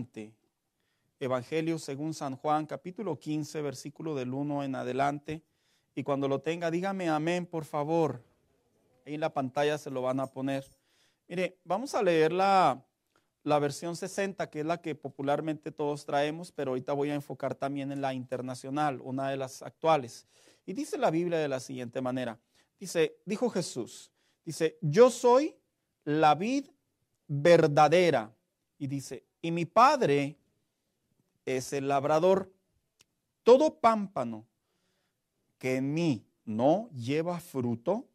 adelante. Evangelio según San Juan, capítulo 15, versículo del 1 en adelante. Y cuando lo tenga, dígame amén, por favor. Ahí en la pantalla se lo van a poner. Mire, vamos a leer la versión 60, que es la que popularmente todos traemos, pero ahorita voy a enfocar también en la internacional, una de las actuales. Y dice la Biblia de la siguiente manera. Dijo Jesús, yo soy la vid verdadera. Y dice, y mi Padre es el labrador. Todo pámpano que en mí no lleva fruto,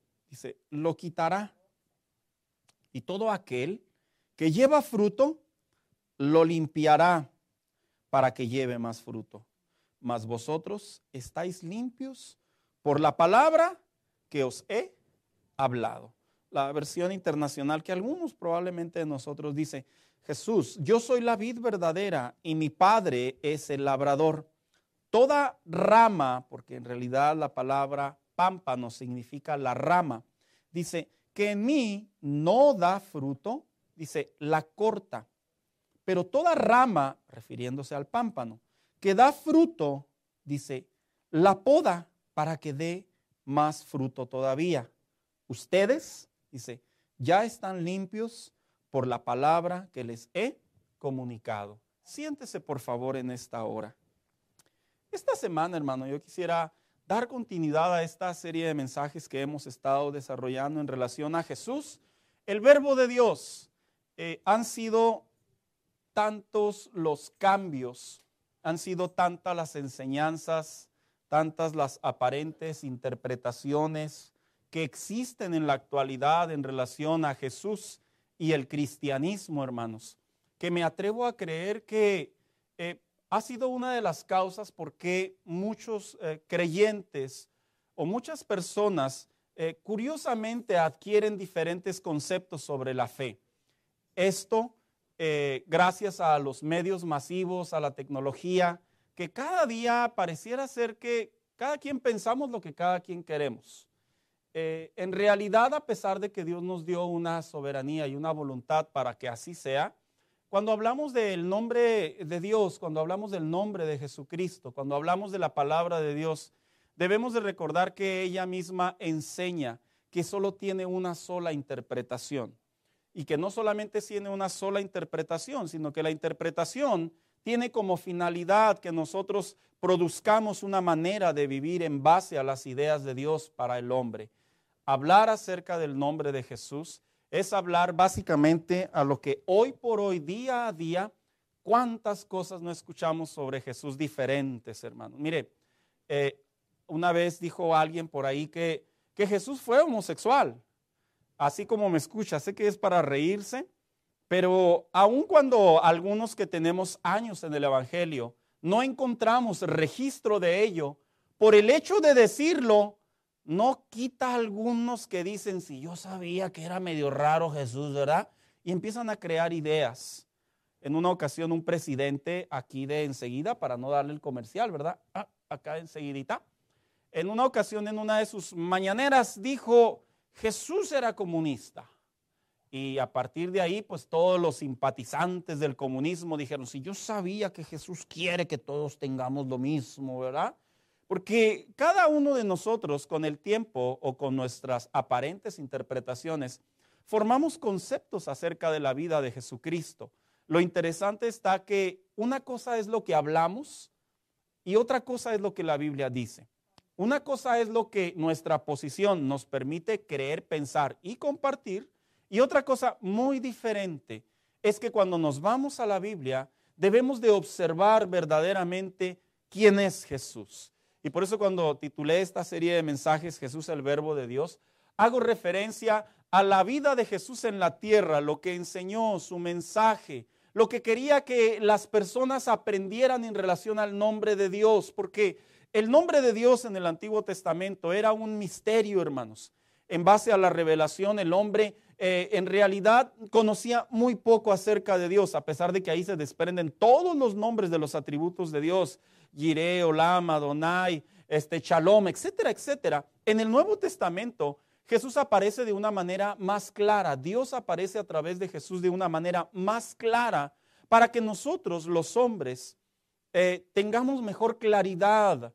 lo quitará. Y todo aquel que lleva fruto, lo limpiará para que lleve más fruto. Mas vosotros estáis limpios por la palabra que os he hablado. La versión internacional que algunos probablemente de nosotros dice, Jesús, yo soy la vid verdadera y mi Padre es el labrador. Toda rama, porque en realidad la palabra pámpano significa la rama, dice que en mí no da fruto, la corta. Pero toda rama, refiriéndose al pámpano, que da fruto, la poda para que dé más fruto todavía. Ustedes, ya están limpios por la palabra que les he comunicado. Siéntese por favor en esta hora. Esta semana, hermano, yo quisiera dar continuidad a esta serie de mensajes que hemos estado desarrollando en relación a Jesús, el Verbo de Dios. Han sido tantos los cambios, han sido tantas las enseñanzas, tantas las aparentes interpretaciones que existen en la actualidad en relación a Jesús y el cristianismo, hermanos, que me atrevo a creer que ha sido una de las causas por qué muchos creyentes o muchas personas curiosamente adquieren diferentes conceptos sobre la fe. Esto gracias a los medios masivos, a la tecnología, que cada día pareciera ser que cada quien pensamos lo que cada quien queremos. En realidad, a pesar de que Dios nos dio una soberanía y una voluntad para que así sea, cuando hablamos del nombre de Dios, cuando hablamos del nombre de Jesucristo, cuando hablamos de la palabra de Dios, debemos de recordar que ella misma enseña que solo tiene una sola interpretación. Y que no solamente tiene una sola interpretación, sino que la interpretación tiene como finalidad que nosotros produzcamos una manera de vivir en base a las ideas de Dios para el hombre. Hablar acerca del nombre de Jesús es hablar básicamente a lo que hoy por hoy, día a día, cuántas cosas no escuchamos sobre Jesús diferentes, hermanos. Mire, una vez dijo alguien por ahí que Jesús fue homosexual. Así como me escucha, sé que es para reírse, pero aun cuando algunos que tenemos años en el Evangelio no encontramos registro de ello, por el hecho de decirlo, no quita a algunos que dicen, si yo sabía que era medio raro Jesús, ¿verdad? Y empiezan a crear ideas. En una ocasión un presidente aquí de enseguida, para no darle el comercial, ¿verdad? Acá enseguidita. En una ocasión en una de sus mañaneras dijo, Jesús era comunista. Y a partir de ahí, pues todos los simpatizantes del comunismo dijeron, si yo sabía que Jesús quiere que todos tengamos lo mismo, ¿verdad? Porque cada uno de nosotros con el tiempo o con nuestras aparentes interpretaciones formamos conceptos acerca de la vida de Jesucristo. Lo interesante está que una cosa es lo que hablamos y otra cosa es lo que la Biblia dice. Una cosa es lo que nuestra posición nos permite creer, pensar y compartir, y otra cosa muy diferente es que cuando nos vamos a la Biblia debemos de observar verdaderamente quién es Jesús. Y por eso cuando titulé esta serie de mensajes Jesús el Verbo de Dios, hago referencia a la vida de Jesús en la tierra, lo que enseñó, su mensaje, lo que quería que las personas aprendieran en relación al nombre de Dios, porque el nombre de Dios en el Antiguo Testamento era un misterio, hermanos. En base a la revelación, el hombre en realidad conocía muy poco acerca de Dios, a pesar de que ahí se desprenden todos los nombres de los atributos de Dios, Jireh, Olam, Adonai, Shalom, etcétera, etcétera. En el Nuevo Testamento, Jesús aparece de una manera más clara. Dios aparece a través de Jesús de una manera más clara para que nosotros, los hombres, tengamos mejor claridad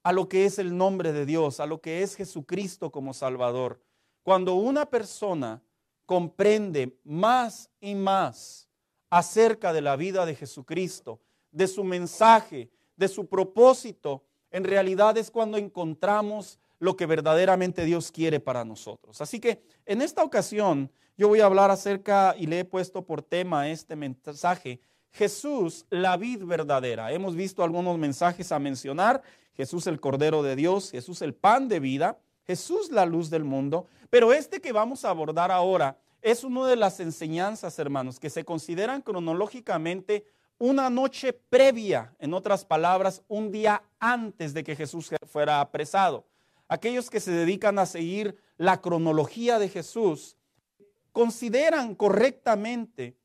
a lo que es el nombre de Dios, a lo que es Jesucristo como Salvador. Cuando una persona comprende más y más acerca de la vida de Jesucristo, de su mensaje, de su propósito, en realidad es cuando encontramos lo que verdaderamente Dios quiere para nosotros. Así que en esta ocasión yo voy a hablar acerca, y le he puesto por tema este mensaje, Jesús, la vid verdadera. Hemos visto algunos mensajes a mencionar: Jesús el Cordero de Dios, Jesús el pan de vida, Jesús la luz del mundo. Pero este que vamos a abordar ahora es una de las enseñanzas, hermanos, que se consideran cronológicamente una noche previa, en otras palabras, un día antes de que Jesús fuera apresado. Aquellos que se dedican a seguir la cronología de Jesús consideran correctamente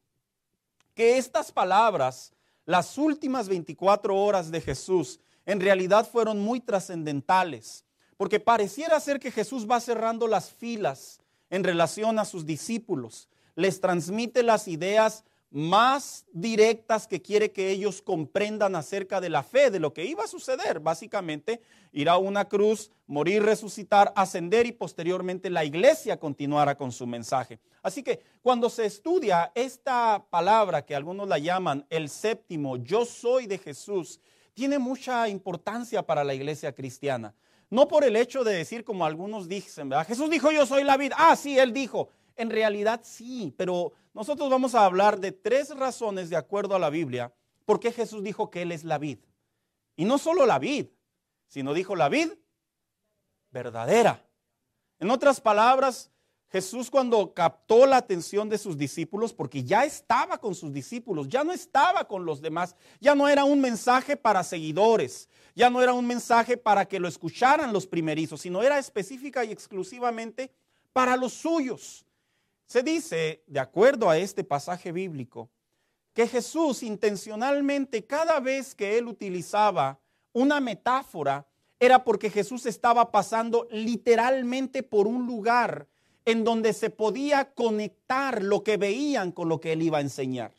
que estas palabras, las últimas 24 horas de Jesús, en realidad fueron muy trascendentales, porque pareciera ser que Jesús va cerrando las filas en relación a sus discípulos, les transmite las ideas más directas que quiere que ellos comprendan acerca de la fe, de lo que iba a suceder. Básicamente, ir a una cruz, morir, resucitar, ascender y posteriormente la iglesia continuara con su mensaje. Así que cuando se estudia esta palabra que algunos la llaman el séptimo, yo soy de Jesús, tiene mucha importancia para la iglesia cristiana. No por el hecho de decir como algunos dicen, ¿verdad? Jesús dijo yo soy la vid. Ah, sí, él dijo. En realidad sí, pero nosotros vamos a hablar de 3 razones de acuerdo a la Biblia por qué Jesús dijo que Él es la vid. Y no solo la vid, sino dijo la vid verdadera. En otras palabras, Jesús cuando captó la atención de sus discípulos, porque ya estaba con sus discípulos, ya no estaba con los demás, ya no era un mensaje para seguidores, ya no era un mensaje para que lo escucharan los primerizos, sino era específica y exclusivamente para los suyos. Se dice, de acuerdo a este pasaje bíblico, que Jesús intencionalmente, cada vez que él utilizaba una metáfora, era porque Jesús estaba pasando literalmente por un lugar en donde se podía conectar lo que veían con lo que él iba a enseñar.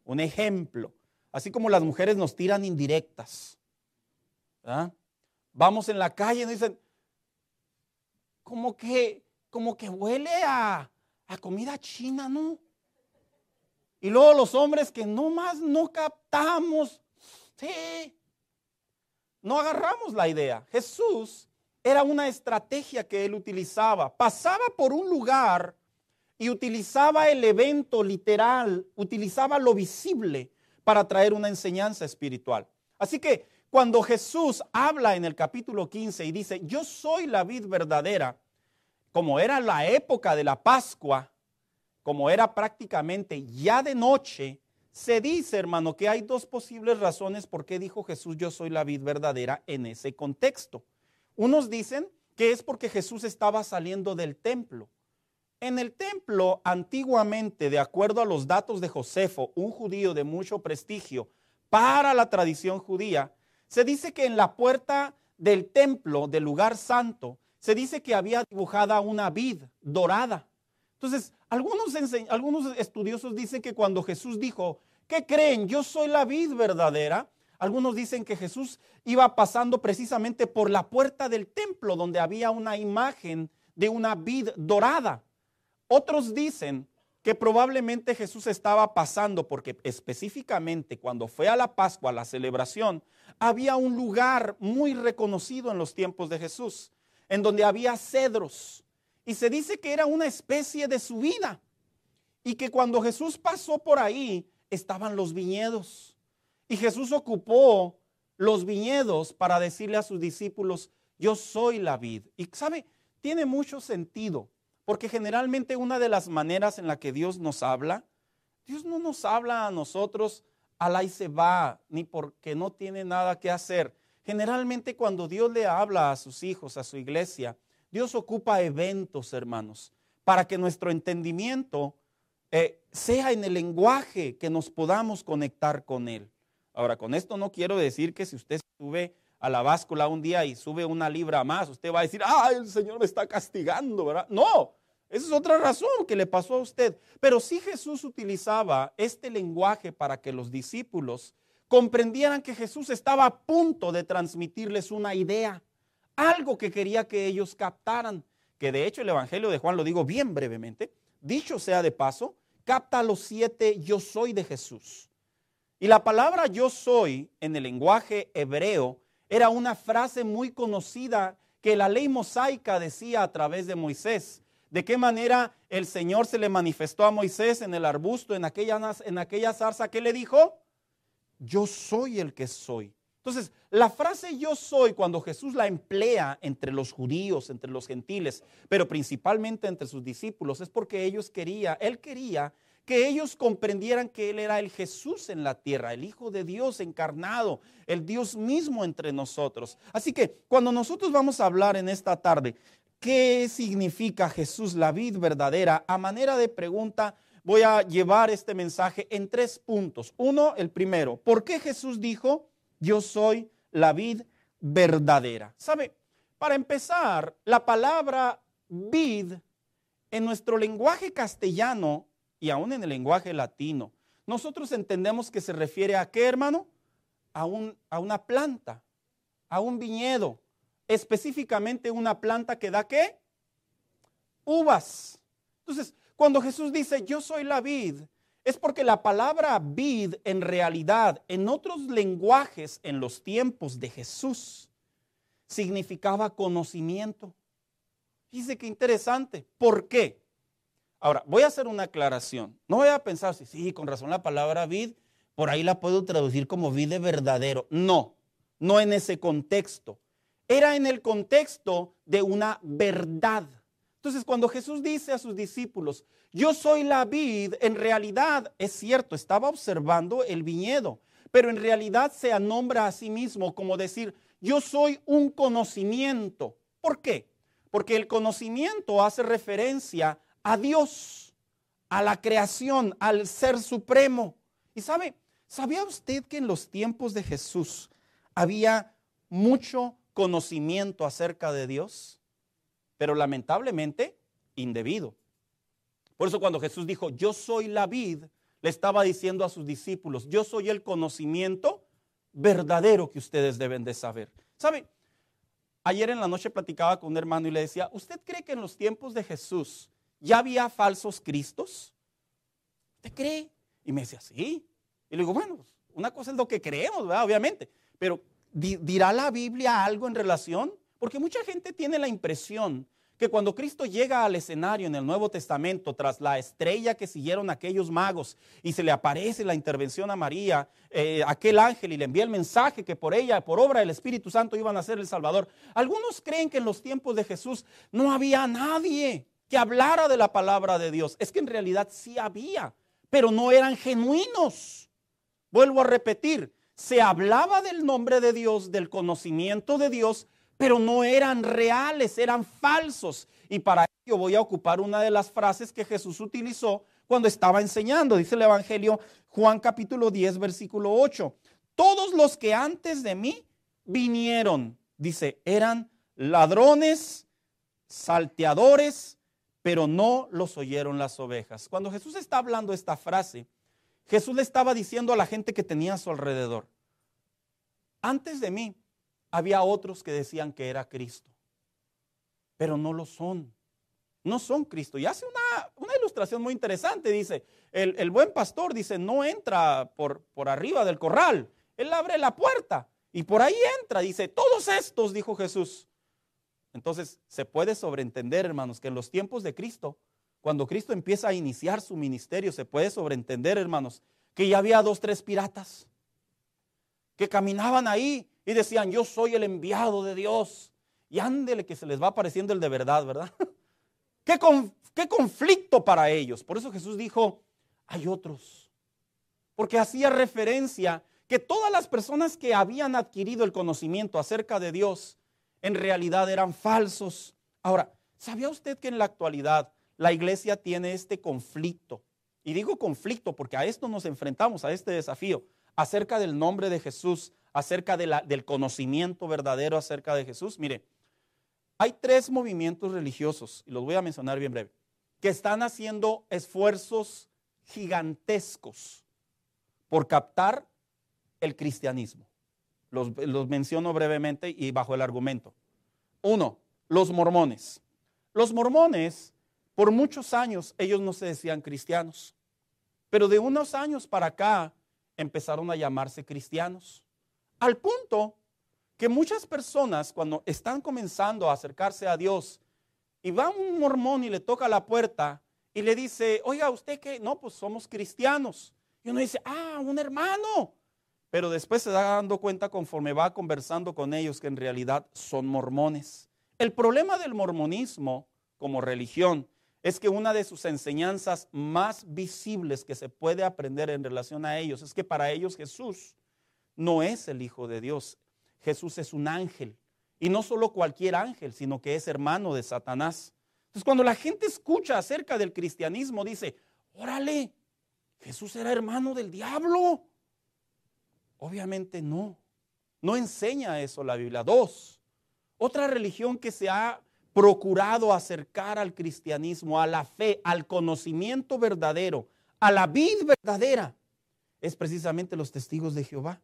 Un ejemplo, así como las mujeres nos tiran indirectas, ¿verdad? Vamos en la calle y nos dicen, como que huele a comida china, ¿no? Y luego los hombres que nomás no captamos, sí, no agarramos la idea. Jesús era una estrategia que él utilizaba. Pasaba por un lugar y utilizaba el evento literal, utilizaba lo visible para traer una enseñanza espiritual. Así que cuando Jesús habla en el capítulo 15 y dice, yo soy la vid verdadera, como era la época de la Pascua, como era prácticamente ya de noche, se dice, hermano, que hay 2 posibles razones por qué dijo Jesús, yo soy la vid verdadera en ese contexto. Unos dicen que es porque Jesús estaba saliendo del templo. En el templo, antiguamente, de acuerdo a los datos de Josefo, un judío de mucho prestigio para la tradición judía, se dice que en la puerta del templo, del lugar santo, se dice que había dibujada una vid dorada. Entonces, algunos estudiosos dicen que cuando Jesús dijo, ¿qué creen? Yo soy la vid verdadera. Algunos dicen que Jesús iba pasando precisamente por la puerta del templo donde había una imagen de una vid dorada. Otros dicen que probablemente Jesús estaba pasando porque específicamente cuando fue a la Pascua, a la celebración, había un lugar muy reconocido en los tiempos de Jesús, en donde había cedros, y se dice que era una especie de subida, y que cuando Jesús pasó por ahí, estaban los viñedos, y Jesús ocupó los viñedos para decirle a sus discípulos, yo soy la vid. Y sabe, tiene mucho sentido, porque generalmente una de las maneras en la que Dios nos habla, Dios no nos habla a nosotros al ahí se va, ni porque no tiene nada que hacer. Generalmente cuando Dios le habla a sus hijos, a su iglesia, Dios ocupa eventos, hermanos, para que nuestro entendimiento sea en el lenguaje que nos podamos conectar con Él. Ahora, con esto no quiero decir que si usted sube a la báscula un día y sube 1 libra más, usted va a decir, el Señor me está castigando, ¿verdad? No, Esa es otra razón que le pasó a usted. Pero sí Jesús utilizaba este lenguaje para que los discípulos comprendieran que Jesús estaba a punto de transmitirles una idea, algo que quería que ellos captaran, que de hecho el Evangelio de Juan, lo digo bien brevemente, dicho sea de paso, capta los 7 yo soy de Jesús. Y la palabra yo soy en el lenguaje hebreo era una frase muy conocida que la ley mosaica decía a través de Moisés. De qué manera el Señor se le manifestó a Moisés en el arbusto, en aquella zarza. ¿Qué le dijo? Yo soy el que soy. Entonces, la frase yo soy, cuando Jesús la emplea entre los judíos, entre los gentiles, pero principalmente entre sus discípulos, es porque Él quería que ellos comprendieran que Él era el Jesús en la tierra, el Hijo de Dios encarnado, el Dios mismo entre nosotros. Así que cuando nosotros vamos a hablar en esta tarde, ¿qué significa Jesús, la vid verdadera? A manera de pregunta, voy a llevar este mensaje en 3 puntos. Uno, el primero, ¿por qué Jesús dijo, yo soy la vid verdadera? ¿Sabe? Para empezar, la palabra vid en nuestro lenguaje castellano y aún en el lenguaje latino, nosotros entendemos que se refiere a ¿qué, hermano? A una planta, a un viñedo. Específicamente una planta que da ¿qué? Uvas. Entonces, cuando Jesús dice yo soy la vid, es porque la palabra vid en realidad, en otros lenguajes en los tiempos de Jesús, significaba conocimiento. Fíjese qué interesante. ¿Por qué? Ahora, voy a hacer una aclaración. No voy a pensar, sí, con razón la palabra vid, por ahí la puedo traducir como vid de verdadero. No, no en ese contexto. Era en el contexto de una verdad. Entonces, cuando Jesús dice a sus discípulos, yo soy la vid, en realidad, es cierto, estaba observando el viñedo, pero en realidad se nombra a sí mismo como decir, yo soy un conocimiento. ¿Por qué? Porque el conocimiento hace referencia a Dios, a la creación, al ser supremo. Y ¿sabía usted que en los tiempos de Jesús había mucho conocimiento acerca de Dios? Pero lamentablemente indebido. Por eso cuando Jesús dijo, yo soy la vid, le estaba diciendo a sus discípulos, yo soy el conocimiento verdadero que ustedes deben de saber. ¿Sabe? Ayer en la noche platicaba con un hermano y le decía, ¿usted cree que en los tiempos de Jesús ya había falsos cristos? ¿Usted cree? Y me decía, sí. Y le digo, bueno, pues, una cosa es lo que creemos, ¿verdad? Obviamente. Pero ¿dirá la Biblia algo en relación? Porque mucha gente tiene la impresión que cuando Cristo llega al escenario en el Nuevo Testamento, tras la estrella que siguieron aquellos magos, y se le aparece la intervención a María, aquel ángel, y le envía el mensaje que por ella, por obra del Espíritu Santo, iban a ser el Salvador. Algunos creen que en los tiempos de Jesús no había nadie que hablara de la palabra de Dios. Es que en realidad sí había, pero no eran genuinos. Vuelvo a repetir, se hablaba del nombre de Dios, del conocimiento de Dios, pero no eran reales, eran falsos. Y para ello voy a ocupar una de las frases que Jesús utilizó cuando estaba enseñando. Dice el Evangelio, Juan capítulo 10, versículo 8. Todos los que antes de mí vinieron, dice, eran ladrones, salteadores, pero no los oyeron las ovejas. Cuando Jesús está hablando esta frase, Jesús le estaba diciendo a la gente que tenía a su alrededor, antes de mí había otros que decían que era Cristo, pero no lo son. No son Cristo. Y hace una ilustración muy interesante. Dice, el buen pastor dice, no entra por arriba del corral. Él abre la puerta y por ahí entra. Dice, todos estos, dijo Jesús. Entonces, se puede sobreentender, hermanos, que en los tiempos de Cristo, cuando Cristo empieza a iniciar su ministerio, se puede sobreentender, hermanos, que ya había 2, 3 piratas que caminaban ahí y decían, yo soy el enviado de Dios. Y ándele que se les va apareciendo el de verdad, ¿verdad? ¿Qué conflicto para ellos? Por eso Jesús dijo, hay otros. Porque hacía referencia que todas las personas que habían adquirido el conocimiento acerca de Dios, en realidad eran falsos. Ahora, ¿sabía usted que en la actualidad la iglesia tiene este conflicto? Y digo conflicto porque a esto nos enfrentamos, a este desafío, acerca del nombre de Jesús, acerca del conocimiento verdadero acerca de Jesús. Mire, hay 3 movimientos religiosos, y los voy a mencionar bien breve. que están haciendo esfuerzos gigantescos por captar el cristianismo. Los menciono brevemente y bajo el argumento. 1, los mormones. Los mormones, por muchos años, ellos no se decían cristianos, pero de unos años para acá empezaron a llamarse cristianos, al punto que muchas personas cuando están comenzando a acercarse a Dios y va un mormón y le toca la puerta y le dice, oiga, ¿usted qué? No, pues somos cristianos. Y uno dice, un hermano. Pero después se da dando cuenta conforme va conversando con ellos que en realidad son mormones. El problema del mormonismo como religión es que una de sus enseñanzas más visibles que se puede aprender en relación a ellos es que para ellos Jesús no es el Hijo de Dios. Jesús es un ángel. Y no solo cualquier ángel, sino que es hermano de Satanás. Entonces cuando la gente escucha acerca del cristianismo dice, órale, Jesús era hermano del diablo. Obviamente no enseña eso la Biblia. 2, otra religión que se ha procurado acercar al cristianismo, a la fe, al conocimiento verdadero, a la vid verdadera, es precisamente los testigos de Jehová.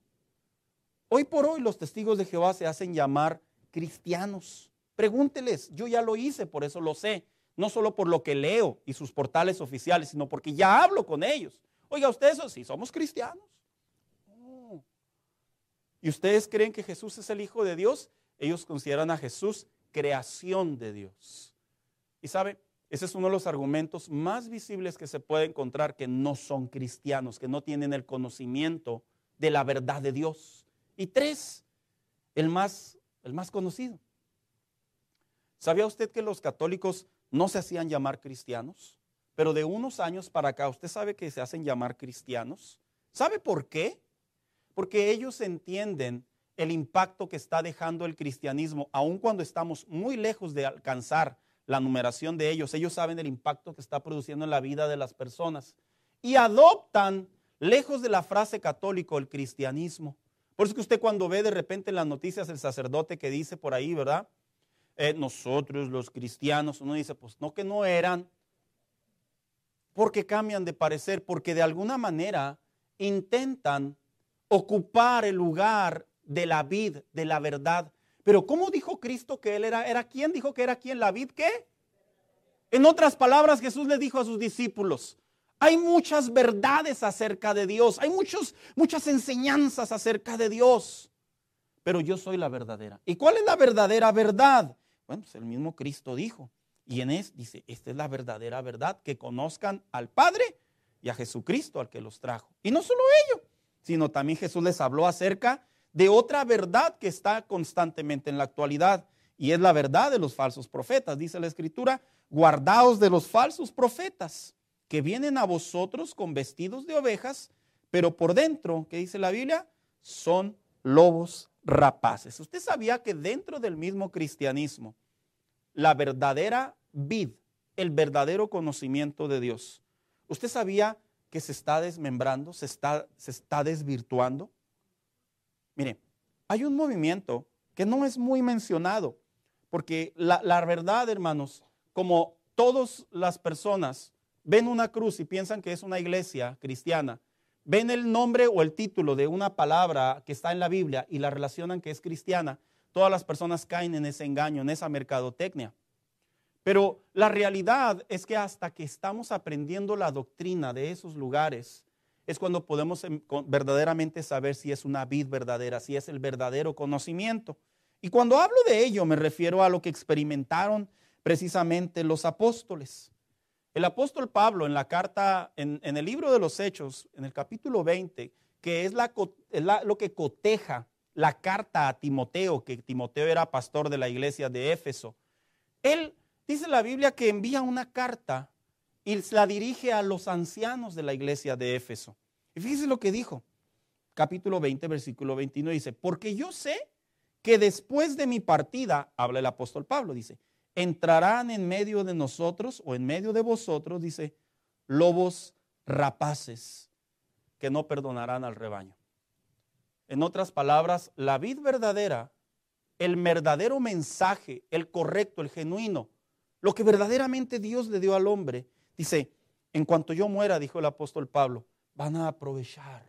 Hoy por hoy los testigos de Jehová se hacen llamar cristianos. Pregúnteles, yo ya lo hice, por eso lo sé. No solo por lo que leo y sus portales oficiales, sino porque ya hablo con ellos. Oiga, ustedes sí somos cristianos. ¿Y ustedes creen que Jesús es el Hijo de Dios? Ellos consideran a Jesús creación de Dios. Y sabe, ese es uno de los argumentos más visibles que se puede encontrar que no son cristianos, que no tienen el conocimiento de la verdad de Dios. Y 3, el más conocido. ¿Sabía usted que los católicos no se hacían llamar cristianos? Pero de unos años para acá, ¿usted sabe que se hacen llamar cristianos? ¿Sabe por qué? Porque ellos entienden el impacto que está dejando el cristianismo, aun cuando estamos muy lejos de alcanzar la numeración de ellos. Ellos saben el impacto que está produciendo en la vida de las personas y adoptan, lejos de la frase católico, el cristianismo. Por eso que usted cuando ve de repente en las noticias el sacerdote que dice por ahí, ¿verdad? Nosotros los cristianos, uno dice, pues no que no eran, porque cambian de parecer, porque de alguna manera intentan ocupar el lugar de la vid, de la verdad. Pero ¿cómo dijo Cristo que Él era quién? Dijo que era quién, la vid, ¿qué? En otras palabras, Jesús le dijo a sus discípulos, hay muchas verdades acerca de Dios, hay muchas enseñanzas acerca de Dios, pero yo soy la verdadera. ¿Y cuál es la verdadera verdad? Bueno, pues el mismo Cristo dijo, y dice, esta es la verdadera verdad, que conozcan al Padre y a Jesucristo, al que los trajo. Y no solo ello, sino también Jesús les habló acerca de otra verdad que está constantemente en la actualidad, y es la verdad de los falsos profetas. Dice la Escritura, guardaos de los falsos profetas, que vienen a vosotros con vestidos de ovejas, pero por dentro, ¿qué dice la Biblia? Son lobos rapaces. ¿Usted sabía que dentro del mismo cristianismo, la verdadera vid, el verdadero conocimiento de Dios, usted sabía que se está desmembrando, se está desvirtuando? Mire, hay un movimiento que no es muy mencionado, porque la verdad, hermanos, como todas las personas ven una cruz y piensan que es una iglesia cristiana, ven el nombre o el título de una palabra que está en la Biblia y la relacionan que es cristiana, todas las personas caen en ese engaño, en esa mercadotecnia. Pero la realidad es que hasta que estamos aprendiendo la doctrina de esos lugares, es cuando podemos verdaderamente saber si es una vid verdadera, si es el verdadero conocimiento. Y cuando hablo de ello me refiero a lo que experimentaron precisamente los apóstoles. El apóstol Pablo en la carta, en el libro de los Hechos, en el capítulo 20, que es lo que coteja la carta a Timoteo, que Timoteo era pastor de la iglesia de Éfeso. Él dice la Biblia que envía una carta y la dirige a los ancianos de la iglesia de Éfeso. Y fíjese lo que dijo, capítulo 20, versículo 21, dice, porque yo sé que después de mi partida, habla el apóstol Pablo, dice, entrarán en medio de nosotros o en medio de vosotros, dice, lobos rapaces que no perdonarán al rebaño. En otras palabras, la vid verdadera, el verdadero mensaje, el correcto, el genuino, lo que verdaderamente Dios le dio al hombre. Dice, en cuanto yo muera, dijo el apóstol Pablo, van a aprovechar.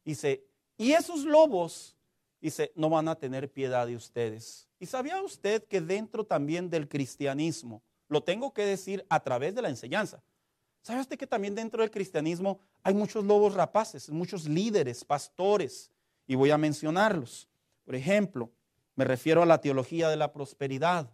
Dice, y esos lobos, dice, no van a tener piedad de ustedes. ¿Y sabía usted que dentro también del cristianismo, lo tengo que decir a través de la enseñanza, ¿sabe usted que también dentro del cristianismo hay muchos lobos rapaces, muchos líderes, pastores? Y voy a mencionarlos. Por ejemplo, me refiero a la teología de la prosperidad.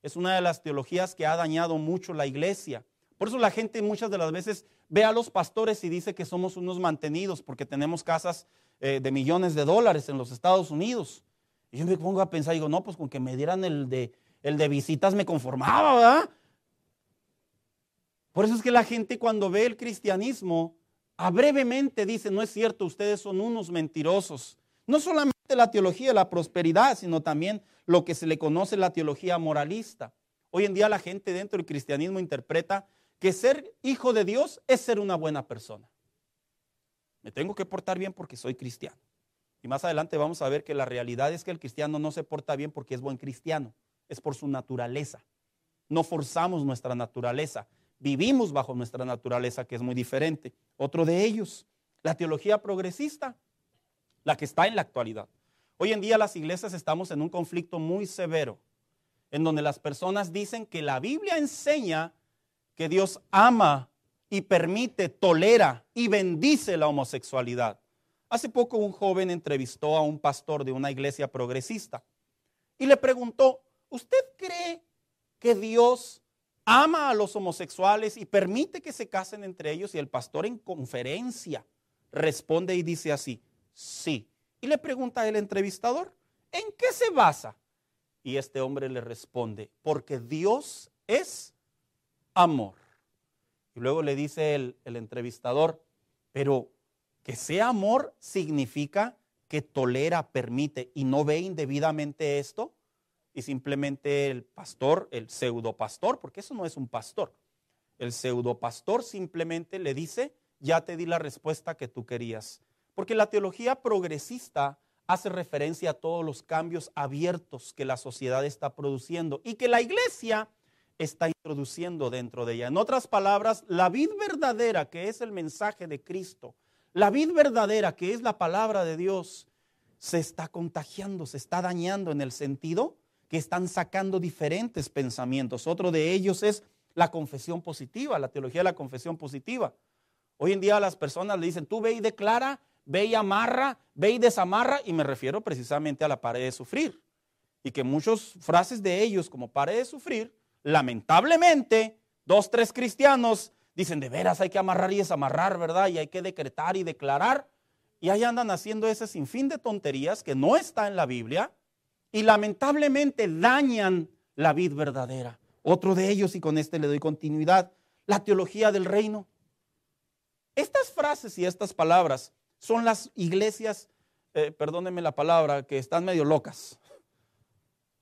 Es una de las teologías que ha dañado mucho la iglesia. Por eso la gente muchas de las veces ve a los pastores y dice que somos unos mantenidos porque tenemos casas de millones de dólares en los Estados Unidos. Y yo me pongo a pensar, digo, no, pues con que me dieran el de visitas me conformaba, ¿verdad? Por eso es que la gente cuando ve el cristianismo, brevemente dice, no es cierto, ustedes son unos mentirosos. No solamente la teología de la prosperidad, sino también lo que se le conoce la teología moralista. Hoy en día la gente dentro del cristianismo interpreta que ser hijo de Dios es ser una buena persona. Me tengo que portar bien porque soy cristiano. Y más adelante vamos a ver que la realidad es que el cristiano no se porta bien porque es buen cristiano, es por su naturaleza. No forzamos nuestra naturaleza, vivimos bajo nuestra naturaleza, que es muy diferente. Otro de ellos, la teología progresista, la que está en la actualidad. Hoy en día las iglesias estamos en un conflicto muy severo, en donde las personas dicen que la Biblia enseña que Dios ama y permite, tolera y bendice la homosexualidad. Hace poco un joven entrevistó a un pastor de una iglesia progresista y le preguntó, ¿usted cree que Dios ama a los homosexuales y permite que se casen entre ellos? Y el pastor en conferencia responde y dice así, sí. Y le pregunta al entrevistador, ¿en qué se basa? Y este hombre le responde, porque Dios es amor. Y luego le dice el entrevistador, pero que sea amor significa que tolera, permite y no ve indebidamente esto. Y simplemente el pastor, el pseudopastor, porque eso no es un pastor, el pseudopastor simplemente le dice, ya te di la respuesta que tú querías. Porque la teología progresista hace referencia a todos los cambios abiertos que la sociedad está produciendo y que la iglesia está introduciendo dentro de ella. En otras palabras, la vid verdadera, que es el mensaje de Cristo, la vid verdadera, que es la palabra de Dios, se está contagiando, se está dañando en el sentido que están sacando diferentes pensamientos. Otro de ellos es la confesión positiva, la teología de la confesión positiva. Hoy en día las personas le dicen, tú ve y declara, ve y amarra, ve y desamarra, y me refiero precisamente a la pared de sufrir. Y que muchas frases de ellos como pared de sufrir, lamentablemente, 2, 3 cristianos dicen, de veras hay que amarrar y desamarrar, ¿verdad? Y hay que decretar y declarar. Y ahí andan haciendo ese sinfín de tonterías que no está en la Biblia y lamentablemente dañan la vid verdadera. Otro de ellos, y con este le doy continuidad, la teología del reino. Estas frases y estas palabras son las iglesias, perdónenme la palabra, que están medio locas,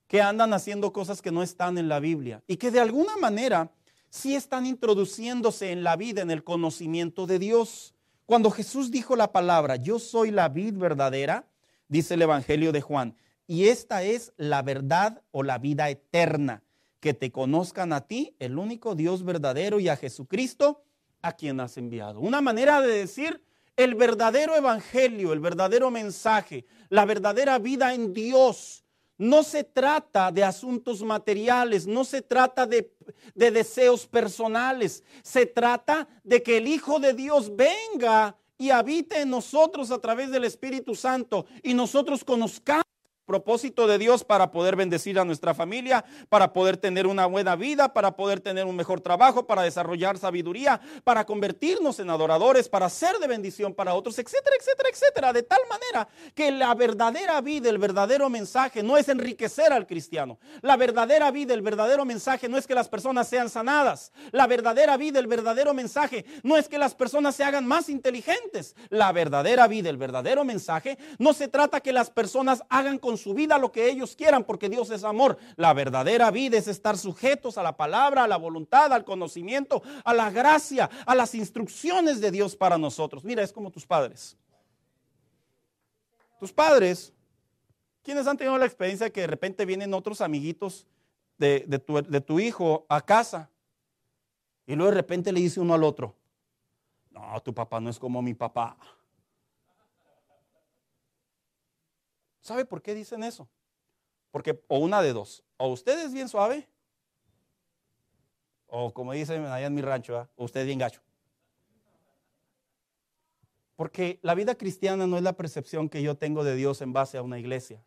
que andan haciendo cosas que no están en la Biblia y que de alguna manera sí están introduciéndose en la vida, en el conocimiento de Dios. Cuando Jesús dijo la palabra, yo soy la vid verdadera, dice el Evangelio de Juan, y esta es la verdad o la vida eterna, que te conozcan a ti, el único Dios verdadero, y a Jesucristo, a quien has enviado. Una manera de decir el verdadero evangelio, el verdadero mensaje, la verdadera vida en Dios. No se trata de asuntos materiales, no se trata de deseos personales, se trata de que el Hijo de Dios venga y habite en nosotros a través del Espíritu Santo y nosotros conozcamos propósito de Dios para poder bendecir a nuestra familia, para poder tener una buena vida, para poder tener un mejor trabajo, para desarrollar sabiduría, para convertirnos en adoradores, para ser de bendición para otros, etcétera, etcétera, etcétera. De tal manera que la verdadera vida, el verdadero mensaje no es enriquecer al cristiano. La verdadera vida, el verdadero mensaje no es que las personas sean sanadas. La verdadera vida, el verdadero mensaje no es que las personas se hagan más inteligentes. La verdadera vida, el verdadero mensaje no se trata que las personas hagan con su vida lo que ellos quieran, porque Dios es amor. La verdadera vida es estar sujetos a la palabra, a la voluntad, al conocimiento, a la gracia, a las instrucciones de Dios para nosotros. Mira, es como tus padres. Tus padres, quienes han tenido la experiencia de que de repente vienen otros amiguitos de tu hijo a casa. Y luego de repente le dice uno al otro, no, tu papá no es como mi papá. ¿Sabe por qué dicen eso? Porque o una de dos, o usted es bien suave, o como dicen allá en mi rancho, o usted es bien gacho. Porque la vida cristiana no es la percepción que yo tengo de Dios en base a una iglesia.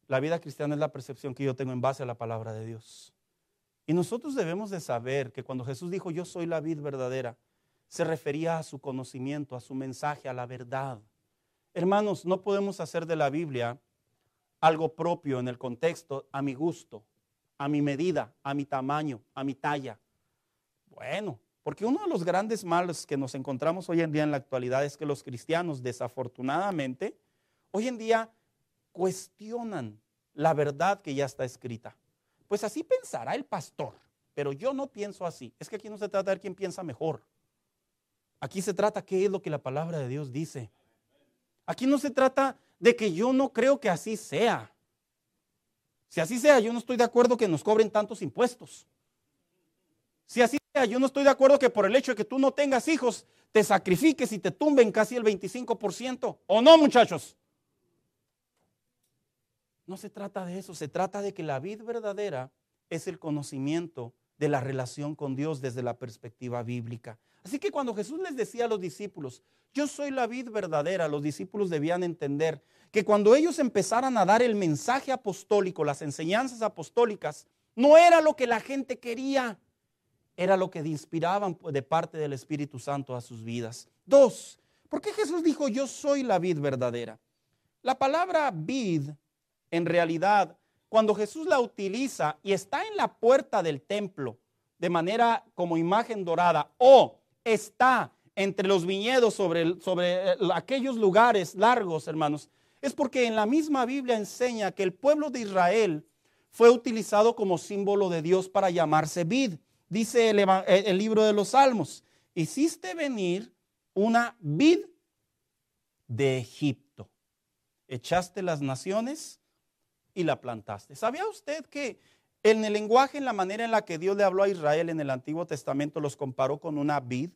La vida cristiana es la percepción que yo tengo en base a la palabra de Dios. Y nosotros debemos de saber que cuando Jesús dijo, yo soy la vid verdadera, se refería a su conocimiento, a su mensaje, a la verdad. Hermanos, no podemos hacer de la Biblia algo propio en el contexto, a mi gusto, a mi medida, a mi tamaño, a mi talla. Bueno, porque uno de los grandes males que nos encontramos hoy en día en la actualidad es que los cristianos, desafortunadamente, hoy en día cuestionan la verdad que ya está escrita. Pues así pensará el pastor, pero yo no pienso así. Es que aquí no se trata de quién piensa mejor. Aquí se trata qué es lo que la palabra de Dios dice. Aquí no se trata de que yo no creo que así sea. Si así sea, yo no estoy de acuerdo que nos cobren tantos impuestos. Si así sea, yo no estoy de acuerdo que por el hecho de que tú no tengas hijos, te sacrifiques y te tumben casi el 25%. ¿O no, muchachos? No se trata de eso, se trata de que la vid verdadera es el conocimiento de la relación con Dios desde la perspectiva bíblica. Así que cuando Jesús les decía a los discípulos, yo soy la vid verdadera, los discípulos debían entender que cuando ellos empezaran a dar el mensaje apostólico, las enseñanzas apostólicas, no era lo que la gente quería, era lo que inspiraban de parte del Espíritu Santo a sus vidas. 2, ¿por qué Jesús dijo yo soy la vid verdadera? La palabra vid, en realidad, cuando Jesús la utiliza y está en la puerta del templo de manera como imagen dorada o está entre los viñedos sobre aquellos lugares largos, hermanos, es porque en la misma Biblia enseña que el pueblo de Israel fue utilizado como símbolo de Dios para llamarse vid. Dice el libro de los Salmos, hiciste venir una vid de Egipto, echaste las naciones y la plantaste. ¿Sabía usted que en el lenguaje, en la manera en la que Dios le habló a Israel en el Antiguo Testamento, los comparó con una vid?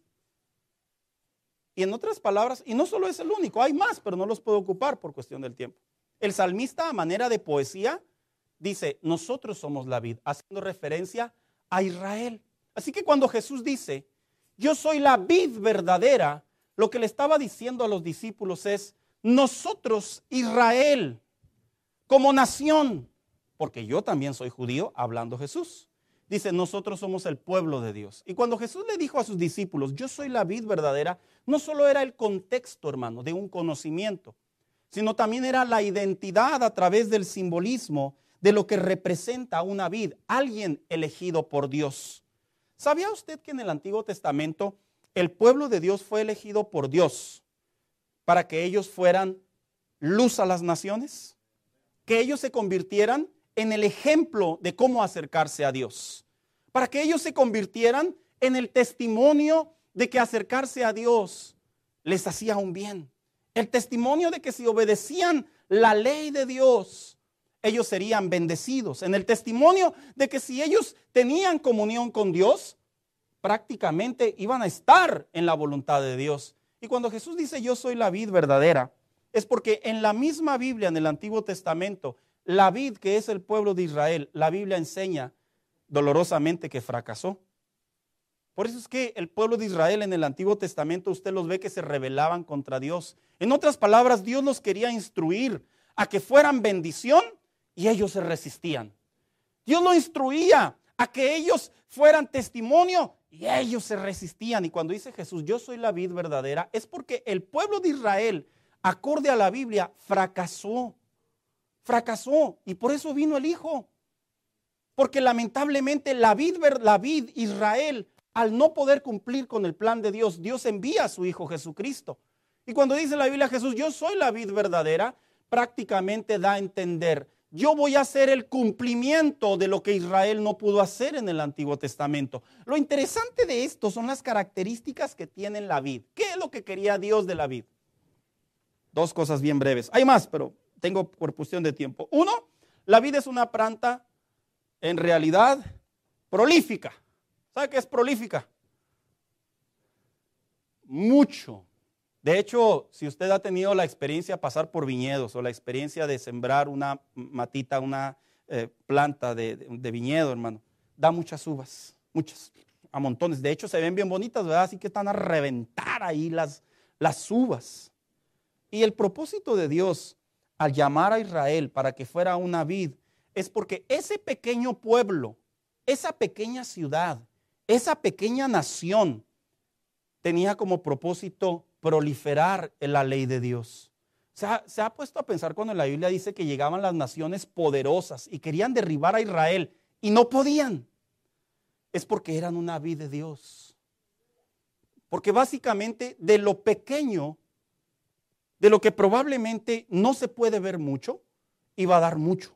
Y en otras palabras, y no solo es el único, hay más, pero no los puedo ocupar por cuestión del tiempo. El salmista, a manera de poesía, dice, nosotros somos la vid, haciendo referencia a Israel. Así que cuando Jesús dice, yo soy la vid verdadera, lo que le estaba diciendo a los discípulos es, nosotros, Israel, como nación, porque yo también soy judío, hablando Jesús. Dice, nosotros somos el pueblo de Dios. Y cuando Jesús le dijo a sus discípulos, yo soy la vid verdadera, no solo era el contexto, hermano, de un conocimiento, sino también era la identidad a través del simbolismo de lo que representa una vid, alguien elegido por Dios. ¿Sabía usted que en el Antiguo Testamento el pueblo de Dios fue elegido por Dios para que ellos fueran luz a las naciones? Que ellos se convirtieran en el ejemplo de cómo acercarse a Dios, para que ellos se convirtieran en el testimonio de que acercarse a Dios les hacía un bien, el testimonio de que si obedecían la ley de Dios, ellos serían bendecidos, en el testimonio de que si ellos tenían comunión con Dios, prácticamente iban a estar en la voluntad de Dios. Y cuando Jesús dice yo soy la vid verdadera, es porque en la misma Biblia, en el Antiguo Testamento, la vid que es el pueblo de Israel, la Biblia enseña dolorosamente que fracasó. Por eso es que el pueblo de Israel en el Antiguo Testamento usted los ve que se rebelaban contra Dios. En otras palabras, Dios los quería instruir a que fueran bendición y ellos se resistían. Dios los instruía a que ellos fueran testimonio y ellos se resistían. Y cuando dice Jesús, yo soy la vid verdadera, es porque el pueblo de Israel, acorde a la Biblia, fracasó y por eso vino el Hijo. Porque lamentablemente la vid Israel, al no poder cumplir con el plan de Dios, Dios envía a su Hijo Jesucristo. Y cuando dice la Biblia Jesús, yo soy la vid verdadera, prácticamente da a entender, yo voy a hacer el cumplimiento de lo que Israel no pudo hacer en el Antiguo Testamento. Lo interesante de esto son las características que tiene la vid. ¿Qué es lo que quería Dios de la vid? 2 cosas bien breves. Hay más, pero tengo por cuestión de tiempo. 1, la vid es una planta en realidad prolífica. ¿Sabe qué es prolífica? Mucho. De hecho, si usted ha tenido la experiencia de pasar por viñedos o la experiencia de sembrar una matita, una planta de viñedo, hermano, da muchas uvas, muchas, a montones. De hecho, se ven bien bonitas, ¿verdad? Así que están a reventar ahí las uvas. Y el propósito de Dios al llamar a Israel para que fuera una vid es porque ese pequeño pueblo, esa pequeña ciudad, esa pequeña nación tenía como propósito proliferar en la ley de Dios. Se ha puesto a pensar cuando la Biblia dice que llegaban las naciones poderosas y querían derribar a Israel y no podían. Es porque eran una vid de Dios. Porque básicamente de lo pequeño, de lo que probablemente no se puede ver mucho, iba a dar mucho.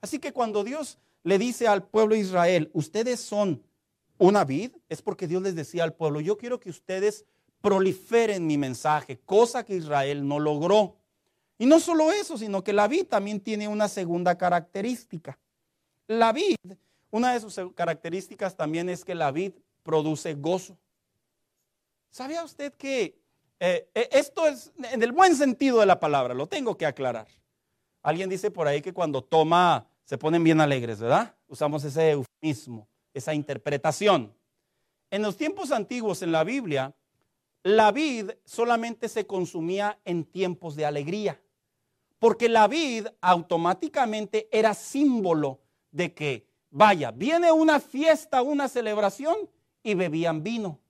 Así que cuando Dios le dice al pueblo de Israel, ustedes son una vid, es porque Dios les decía al pueblo, yo quiero que ustedes proliferen mi mensaje, cosa que Israel no logró. Y no solo eso, sino que la vid también tiene una segunda característica. La vid, una de sus características también es que la vid produce gozo. ¿Sabía usted que esto es en el buen sentido de la palabra? Lo tengo que aclarar. Alguien dice por ahí que cuando toma se ponen bien alegres, ¿verdad? Usamos ese eufemismo, esa interpretación. En los tiempos antiguos en la Biblia, la vid solamente se consumía en tiempos de alegría, porque la vid automáticamente era símbolo de que, vaya, viene una fiesta, una celebración y bebían vino.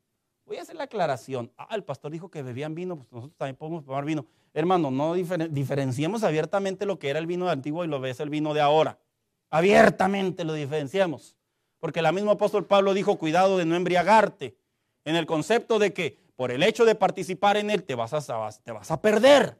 Voy a hacer la aclaración. El pastor dijo que bebían vino, pues nosotros también podemos tomar vino. Hermano, no diferenciemos abiertamente lo que era el vino antiguo y lo que es el vino de ahora. Abiertamente lo diferenciamos. Porque el mismo apóstol Pablo dijo, cuidado de no embriagarte, en el concepto de que por el hecho de participar en él te vas a perder.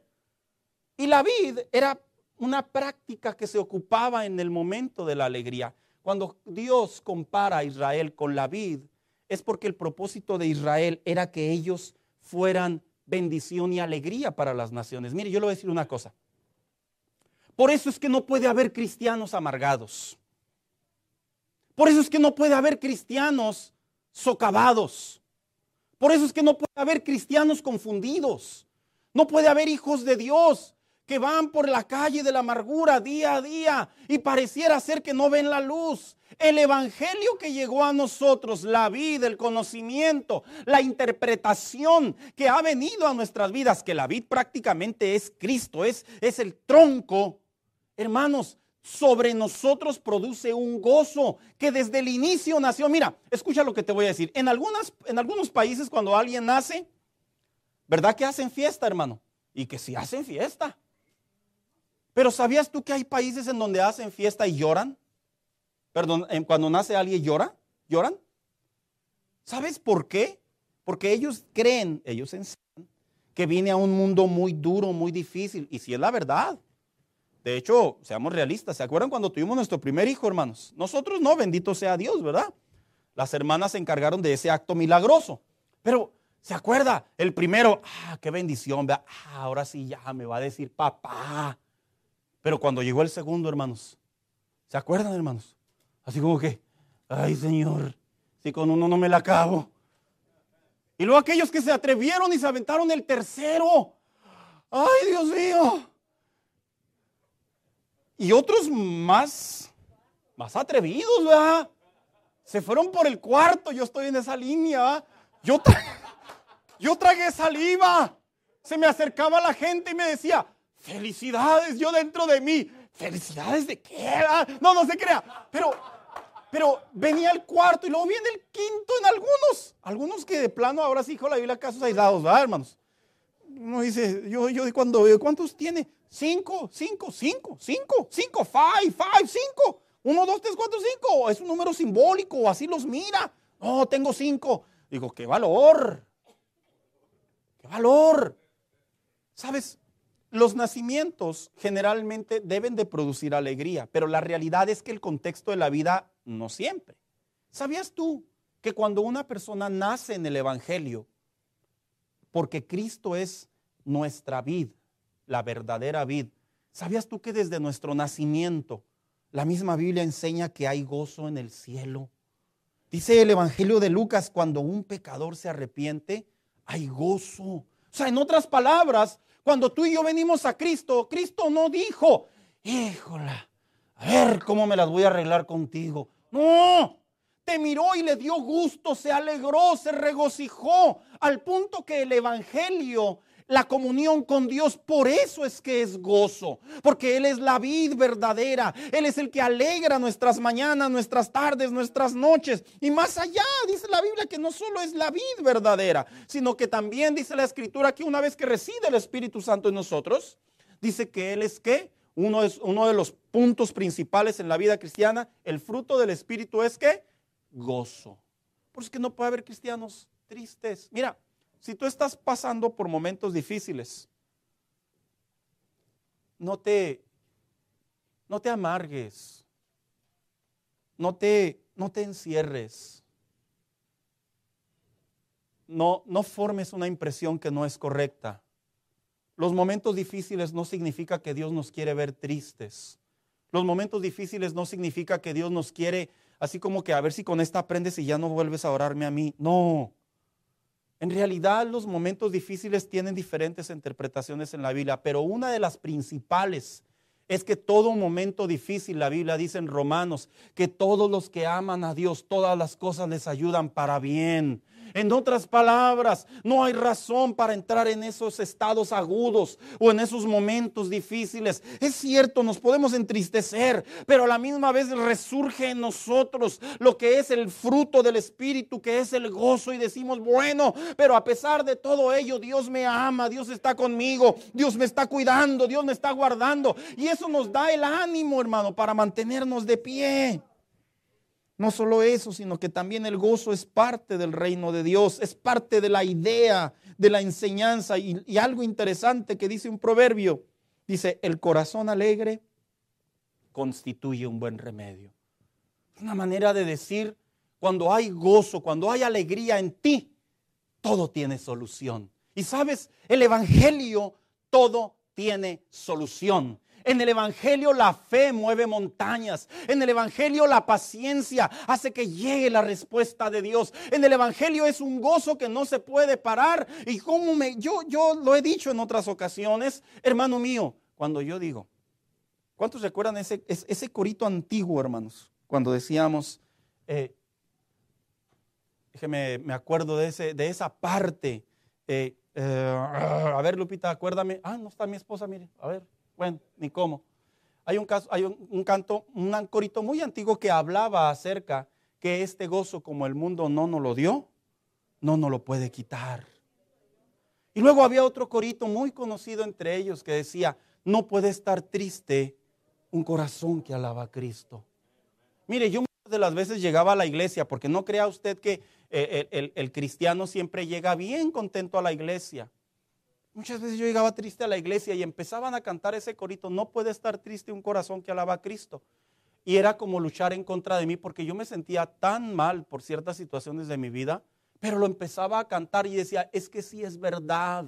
Y la vid era una práctica que se ocupaba en el momento de la alegría. Cuando Dios compara a Israel con la vid, es porque el propósito de Israel era que ellos fueran bendición y alegría para las naciones. Mire, yo le voy a decir una cosa. Por eso es que no puede haber cristianos amargados. Por eso es que no puede haber cristianos socavados. Por eso es que no puede haber cristianos confundidos. No puede haber hijos de Dios que van por la calle de la amargura día a día y pareciera ser que no ven la luz. El evangelio que llegó a nosotros, la vida, el conocimiento, la interpretación que ha venido a nuestras vidas, que la vid prácticamente es Cristo, es el tronco, hermanos, sobre nosotros produce un gozo que desde el inicio nació. Mira, escucha lo que te voy a decir. En algunos países cuando alguien nace, ¿verdad que hacen fiesta, hermano? Y que sí hacen fiesta. Pero ¿sabías tú que hay países en donde hacen fiesta y lloran? Perdón, cuando nace alguien lloran. ¿Sabes por qué? Porque ellos creen, ellos enseñan que viene a un mundo muy duro, muy difícil. Y si es la verdad. De hecho, seamos realistas. ¿Se acuerdan cuando tuvimos nuestro primer hijo, hermanos? Nosotros no, bendito sea Dios, ¿verdad? Las hermanas se encargaron de ese acto milagroso. Pero, ¿se acuerda? El primero, qué bendición, ¿verdad? Ahora sí ya me va a decir papá. Pero cuando llegó el segundo, hermanos, ¿se acuerdan, hermanos? Así como que, ay, Señor, si con uno no me la acabo. Y luego aquellos que se atrevieron y se aventaron el tercero. Ay, Dios mío. Y otros más atrevidos, ¿verdad? Se fueron por el cuarto. Yo estoy en esa línea, ¿verdad? Yo tragué saliva. Se me acercaba la gente y me decía, felicidades, yo dentro de mí. ¿Felicidades de qué? No se crea. Pero venía el cuarto y luego viene el quinto en algunos que de plano ahora sí, hijo, la Biblia, casos aislados, ¿verdad, hermanos? Uno dice, yo cuando veo, ¿cuántos tiene? 5. 1, 2, 3, 4, 5. Es un número simbólico, así los mira. No, tengo 5. Digo, qué valor. Qué valor. ¿Sabes? Los nacimientos generalmente deben de producir alegría, pero la realidad es que el contexto de la vida no siempre. ¿Sabías tú que cuando una persona nace en el evangelio, porque Cristo es nuestra vid, la verdadera vid, ¿sabías tú que desde nuestro nacimiento La misma Biblia enseña que hay gozo en el cielo. Dice el Evangelio de Lucas, cuando un pecador se arrepiente, hay gozo. O sea, en otras palabras, cuando tú y yo venimos a Cristo, Cristo no dijo, híjola, a ver cómo me las voy a arreglar contigo. No, te miró y le dio gusto, se alegró, se regocijó, al punto que el Evangelio, la comunión con Dios, por eso es que es gozo, porque Él es la vid verdadera, Él es el que alegra nuestras mañanas, nuestras tardes, nuestras noches, y más allá, dice la Biblia que no solo es la vid verdadera, sino que también dice la Escritura que una vez que reside el Espíritu Santo en nosotros, dice que Él es ¿qué? Uno de los puntos principales en la vida cristiana, el fruto del Espíritu es ¿qué? Gozo. Por eso es que no puede haber cristianos tristes. Mira, si tú estás pasando por momentos difíciles, no te amargues, no te encierres, no formes una impresión que no es correcta. Los momentos difíciles no significa que Dios nos quiere ver tristes. Los momentos difíciles no significa que Dios nos quiere así como que a ver si con esta aprendes y ya no vuelves a orarme a mí. No. En realidad los momentos difíciles tienen diferentes interpretaciones en la Biblia, pero una de las principales es que todo momento difícil, la Biblia dice en Romanos, que todos los que aman a Dios, todas las cosas les ayudan para bien. En otras palabras, no hay razón para entrar en esos estados agudos o en esos momentos difíciles. Es cierto, nos podemos entristecer, pero a la misma vez resurge en nosotros lo que es el fruto del Espíritu, que es el gozo, y decimos, bueno, pero a pesar de todo ello, Dios me ama, Dios está conmigo, Dios me está cuidando, Dios me está guardando, y eso nos da el ánimo, hermano, para mantenernos de pie. No solo eso, sino que también el gozo es parte del reino de Dios, es parte de la idea, de la enseñanza. Y algo interesante que dice un proverbio, dice, el corazón alegre constituye un buen remedio. Es una manera de decir, cuando hay gozo, cuando hay alegría en ti, todo tiene solución. Y sabes, el Evangelio, todo tiene solución. En el Evangelio la fe mueve montañas. En el Evangelio la paciencia hace que llegue la respuesta de Dios. En el Evangelio es un gozo que no se puede parar. Y como yo lo he dicho en otras ocasiones, hermano mío, cuando yo digo, ¿cuántos recuerdan ese corito antiguo, hermanos? Cuando decíamos, me acuerdo de esa parte. A ver, Lupita, acuérdame. No está mi esposa, mire, a ver. Bueno, ni cómo. Hay un corito muy antiguo que hablaba acerca que este gozo, como el mundo no nos lo dio, no nos lo puede quitar. Y luego había otro corito muy conocido entre ellos que decía, no puede estar triste un corazón que alaba a Cristo. Mire, yo muchas de las veces llegaba a la iglesia, porque no crea usted que el cristiano siempre llega bien contento a la iglesia. Muchas veces yo llegaba triste a la iglesia y empezaban a cantar ese corito, no puede estar triste un corazón que alaba a Cristo. Y era como luchar en contra de mí, porque yo me sentía tan mal por ciertas situaciones de mi vida, pero lo empezaba a cantar y decía, es que sí es verdad,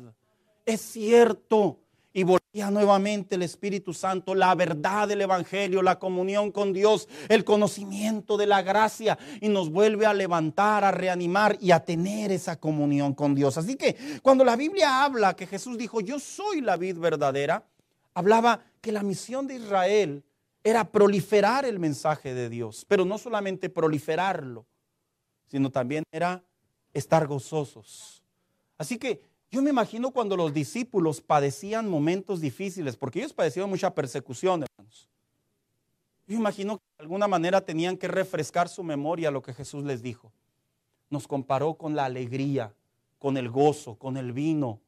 es cierto. Y volvía nuevamente el Espíritu Santo, la verdad del Evangelio, la comunión con Dios, el conocimiento de la gracia, y nos vuelve a levantar, a reanimar y a tener esa comunión con Dios. Así que cuando la Biblia habla que Jesús dijo, yo soy la vid verdadera, hablaba que la misión de Israel era proliferar el mensaje de Dios, pero no solamente proliferarlo, sino también era estar gozosos. Así que yo me imagino cuando los discípulos padecían momentos difíciles, porque ellos padecieron mucha persecución, hermanos. Yo me imagino que de alguna manera tenían que refrescar su memoria lo que Jesús les dijo. Nos comparó con la alegría, con el gozo, con el vino.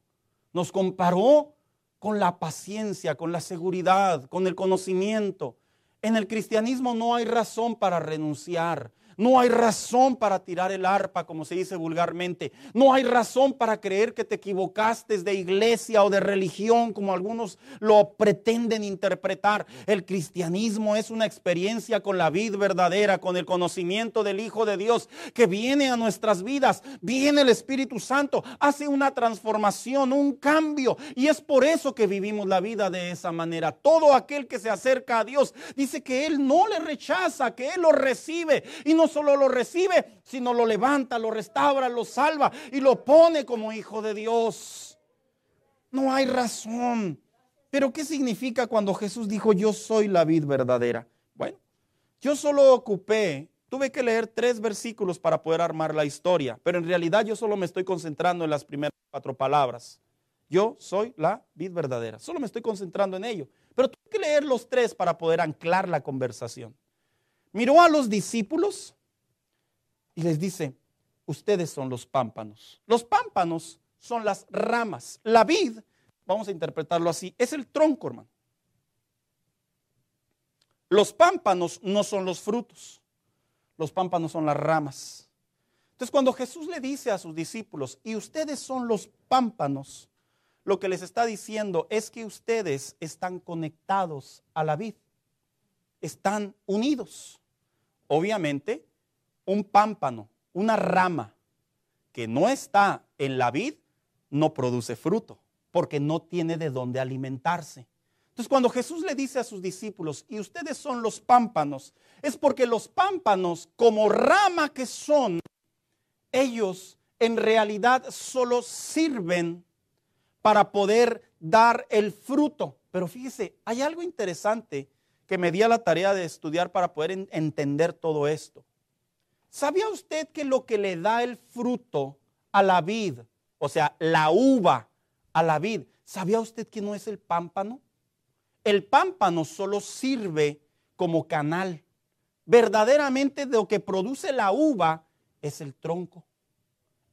Nos comparó con la paciencia, con la seguridad, con el conocimiento. En el cristianismo no hay razón para renunciar. No hay razón para tirar el arpa, como se dice vulgarmente. No hay razón para creer que te equivocaste de iglesia o de religión, como algunos lo pretenden interpretar. El cristianismo es una experiencia con la vid verdadera, con el conocimiento del Hijo de Dios que viene a nuestras vidas. Viene el Espíritu Santo, hace una transformación, un cambio. Y es por eso que vivimos la vida de esa manera. Todo aquel que se acerca a Dios dice que Él no le rechaza, que Él lo recibe. Y no solo lo recibe, sino lo levanta, lo restaura, lo salva y lo pone como hijo de Dios. No hay razón. Pero ¿qué significa cuando Jesús dijo yo soy la vid verdadera? Bueno, yo solo tuve que leer 3 versículos para poder armar la historia, pero en realidad yo solo me estoy concentrando en las primeras 4 palabras. Yo soy la vid verdadera. Solo me estoy concentrando en ello. Pero tuve que leer los 3 para poder anclar la conversación. Miró a los discípulos y les dice, ustedes son los pámpanos. Los pámpanos son las ramas. La vid, vamos a interpretarlo así, es el tronco, hermano. Los pámpanos no son los frutos. Los pámpanos son las ramas. Entonces, cuando Jesús le dice a sus discípulos, y ustedes son los pámpanos, lo que les está diciendo es que ustedes están conectados a la vid. Están unidos. Obviamente, un pámpano, una rama que no está en la vid, no produce fruto, porque no tiene de dónde alimentarse. Entonces, cuando Jesús le dice a sus discípulos, y ustedes son los pámpanos, es porque los pámpanos, como rama que son, ellos en realidad solo sirven para poder dar el fruto. Pero fíjese, hay algo interesante que me di a la tarea de estudiar para poder entender todo esto. ¿Sabía usted que lo que le da el fruto a la vid, o sea, la uva a la vid, ¿sabía usted que no es el pámpano? El pámpano solo sirve como canal. Verdaderamente lo que produce la uva es el tronco.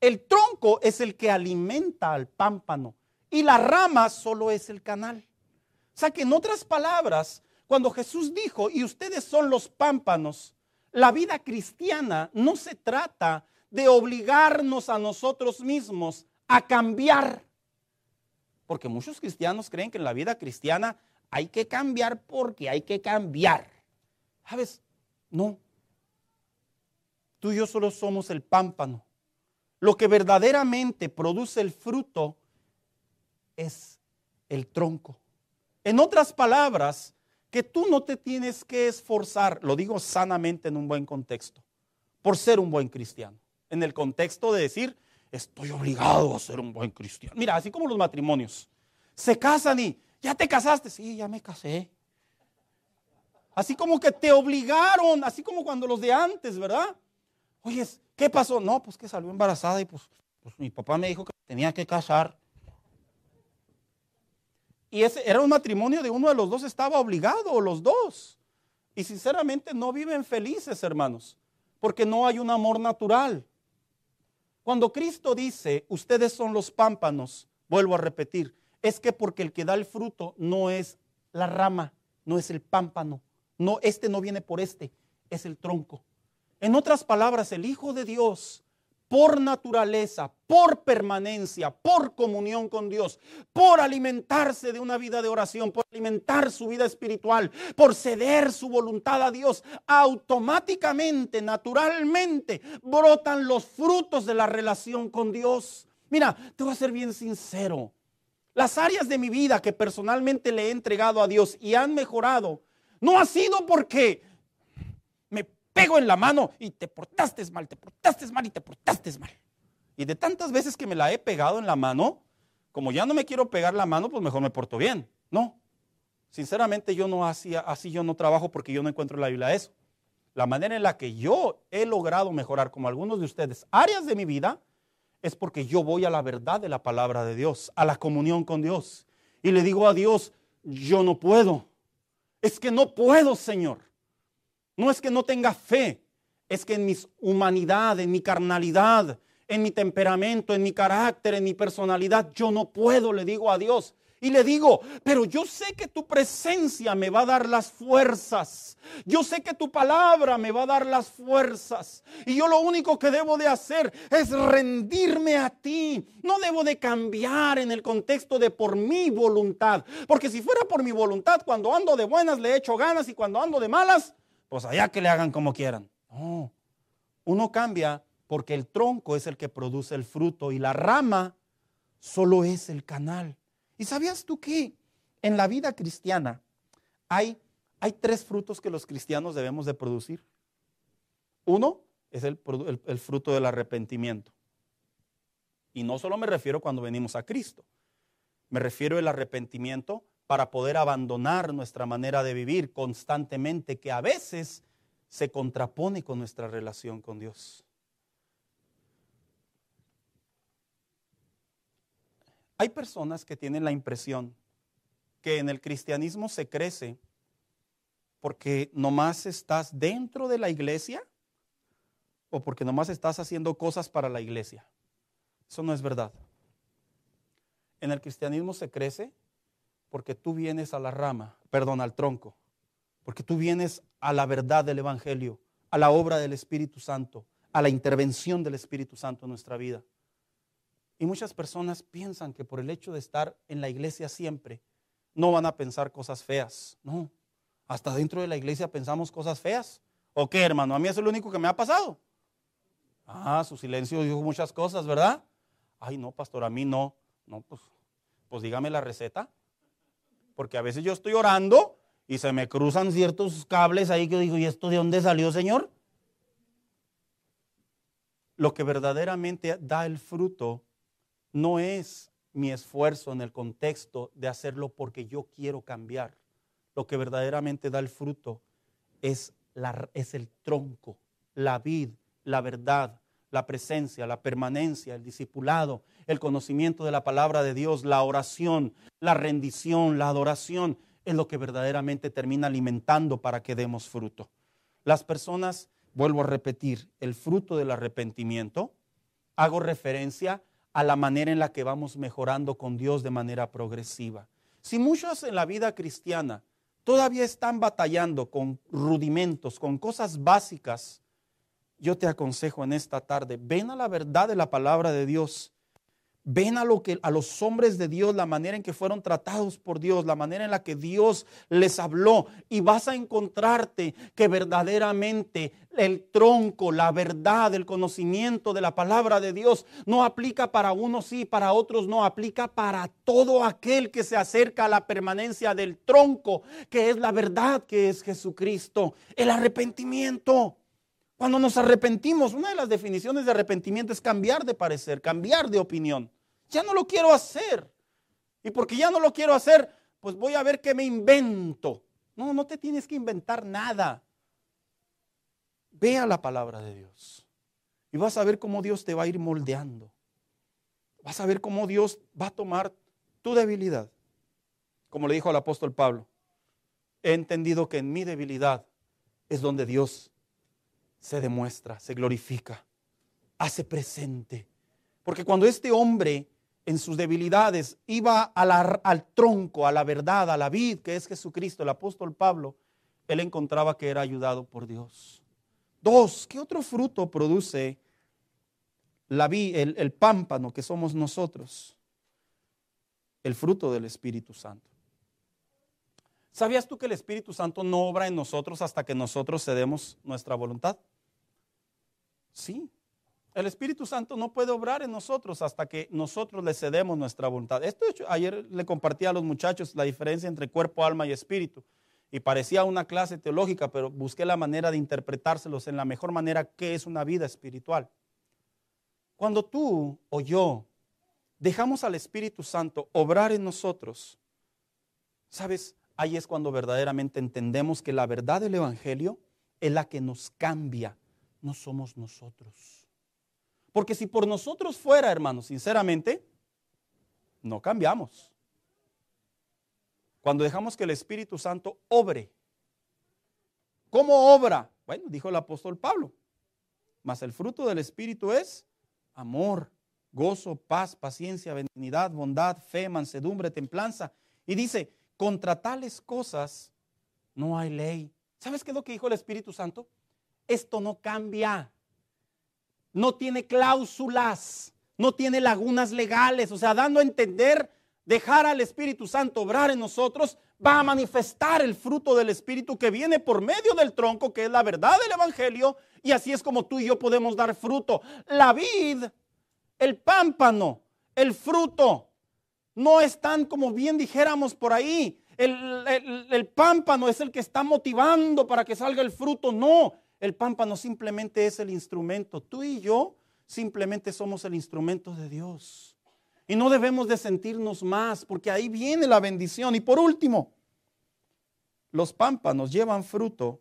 El tronco es el que alimenta al pámpano y la rama solo es el canal. O sea que en otras palabras, cuando Jesús dijo, y ustedes son los pámpanos, la vida cristiana no se trata de obligarnos a nosotros mismos a cambiar. Porque muchos cristianos creen que en la vida cristiana hay que cambiar porque hay que cambiar. ¿Sabes? No. Tú y yo solo somos el pámpano. Lo que verdaderamente produce el fruto es el tronco. En otras palabras, que tú no te tienes que esforzar, lo digo sanamente en un buen contexto, por ser un buen cristiano. En el contexto de decir, estoy obligado a ser un buen cristiano. Mira, así como los matrimonios, se casan y, ¿ya te casaste? Sí, ya me casé. Así como que te obligaron, así como cuando los de antes, ¿verdad? Oye, ¿qué pasó? No, pues que salió embarazada y pues mi papá me dijo que tenía que casar. Y ese era un matrimonio de uno de los dos, estaba obligado, o los dos. Y sinceramente no viven felices, hermanos, porque no hay un amor natural. Cuando Cristo dice, ustedes son los pámpanos, vuelvo a repetir, es que porque el que da el fruto no es la rama, no es el pámpano. No, no viene por es el tronco. En otras palabras, el Hijo de Dios, por naturaleza, por permanencia, por comunión con Dios, por alimentarse de una vida de oración, por alimentar su vida espiritual, por ceder su voluntad a Dios, automáticamente, naturalmente, brotan los frutos de la relación con Dios. Mira, te voy a ser bien sincero. Las áreas de mi vida que personalmente le he entregado a Dios y han mejorado, no ha sido porque me pego en la mano y te portaste mal y te portaste mal. Y de tantas veces que me la he pegado en la mano, como ya no me quiero pegar la mano, pues mejor me porto bien. No, sinceramente yo no así yo no trabajo porque yo no encuentro en la Biblia eso. La manera en la que yo he logrado mejorar, como algunos de ustedes, áreas de mi vida, es porque yo voy a la verdad de la palabra de Dios, a la comunión con Dios. Y le digo a Dios, yo no puedo. Es que no puedo, Señor. No es que no tenga fe, es que en mi humanidad, en mi carnalidad, en mi temperamento, en mi carácter, en mi personalidad, yo no puedo, le digo a Dios. Y le digo, pero yo sé que tu presencia me va a dar las fuerzas. Yo sé que tu palabra me va a dar las fuerzas. Y yo lo único que debo de hacer es rendirme a ti. No debo de cambiar en el contexto de por mi voluntad. Porque si fuera por mi voluntad, cuando ando de buenas le echo ganas y cuando ando de malas, pues allá que le hagan como quieran. No, uno cambia porque el tronco es el que produce el fruto y la rama solo es el canal. ¿Y sabías tú que en la vida cristiana hay 3 frutos que los cristianos debemos de producir? Uno es el fruto del arrepentimiento. Y no solo me refiero cuando venimos a Cristo. Me refiero al arrepentimiento para poder abandonar nuestra manera de vivir constantemente, que a veces se contrapone con nuestra relación con Dios. Hay personas que tienen la impresión que en el cristianismo se crece porque nomás estás dentro de la iglesia o porque nomás estás haciendo cosas para la iglesia. Eso no es verdad. En el cristianismo se crece porque tú vienes a la rama, al tronco, porque tú vienes a la verdad del evangelio, a la obra del Espíritu Santo, a la intervención del Espíritu Santo en nuestra vida. Y muchas personas piensan que por el hecho de estar en la iglesia siempre, no van a pensar cosas feas. No, hasta dentro de la iglesia pensamos cosas feas. ¿O qué, hermano? A mí eso es lo único que me ha pasado. Su silencio dijo muchas cosas, ¿verdad? Ay, no, pastor, a mí no. No, pues dígame la receta. Porque a veces yo estoy orando y se me cruzan ciertos cables ahí que digo, ¿y esto de dónde salió, Señor? Lo que verdaderamente da el fruto no es mi esfuerzo en el contexto de hacerlo porque yo quiero cambiar. Lo que verdaderamente da el fruto es el tronco, la vid, la verdad, la presencia, la permanencia, el discipulado, el conocimiento de la palabra de Dios, la oración, la rendición, la adoración, es lo que verdaderamente termina alimentando para que demos fruto. Las personas, vuelvo a repetir, el fruto del arrepentimiento, hago referencia a la manera en la que vamos mejorando con Dios de manera progresiva. Si muchos en la vida cristiana todavía están batallando con rudimentos, con cosas básicas, yo te aconsejo en esta tarde, ven a la verdad de la palabra de Dios. Ven a los hombres de Dios, la manera en que fueron tratados por Dios, la manera en la que Dios les habló, y vas a encontrarte que verdaderamente el tronco, la verdad, el conocimiento de la palabra de Dios no aplica para unos sí, para otros no, aplica para todo aquel que se acerca a la permanencia del tronco, que es la verdad, que es Jesucristo. El arrepentimiento. Cuando nos arrepentimos, una de las definiciones de arrepentimiento es cambiar de parecer, cambiar de opinión. Ya no lo quiero hacer. Y porque ya no lo quiero hacer, pues voy a ver qué me invento. No, no te tienes que inventar nada. Ve a la palabra de Dios y vas a ver cómo Dios te va a ir moldeando. Vas a ver cómo Dios va a tomar tu debilidad. Como le dijo al apóstol Pablo, he entendido que en mi debilidad es donde Dios se demuestra, se glorifica, hace presente. Porque cuando este hombre en sus debilidades iba al tronco, a la verdad, a la vid, que es Jesucristo, el apóstol Pablo, él encontraba que era ayudado por Dios. 2, ¿qué otro fruto produce la vid, el pámpano que somos nosotros? El fruto del Espíritu Santo. ¿Sabías tú que el Espíritu Santo no obra en nosotros hasta que nosotros cedemos nuestra voluntad? Sí, el Espíritu Santo no puede obrar en nosotros hasta que nosotros le cedemos nuestra voluntad. Ayer le compartí a los muchachos la diferencia entre cuerpo, alma y espíritu. Y parecía una clase teológica, pero busqué la manera de interpretárselos en la mejor manera que es una vida espiritual. Cuando tú o yo dejamos al Espíritu Santo obrar en nosotros, ¿sabes? Ahí es cuando verdaderamente entendemos que la verdad del Evangelio es la que nos cambia. No somos nosotros. Porque si por nosotros fuera, hermanos, sinceramente, no cambiamos. Cuando dejamos que el Espíritu Santo obre. ¿Cómo obra? Bueno, dijo el apóstol Pablo. Mas el fruto del Espíritu es amor, gozo, paz, paciencia, benignidad, bondad, fe, mansedumbre, templanza. Y dice, contra tales cosas no hay ley. ¿Sabes qué es lo que dijo el Espíritu Santo? Esto no cambia. No tiene cláusulas, no tiene lagunas legales. O sea, dando a entender, dejar al Espíritu Santo obrar en nosotros, va a manifestar el fruto del Espíritu que viene por medio del tronco, que es la verdad del Evangelio. Y así es como tú y yo podemos dar fruto. La vid, el pámpano, el fruto, no están como bien dijéramos por ahí. El pámpano es el que está motivando para que salga el fruto. No, el pámpano simplemente es el instrumento. Tú y yo simplemente somos el instrumento de Dios. Y no debemos de sentirnos más, porque ahí viene la bendición. Y por último, los pámpanos llevan fruto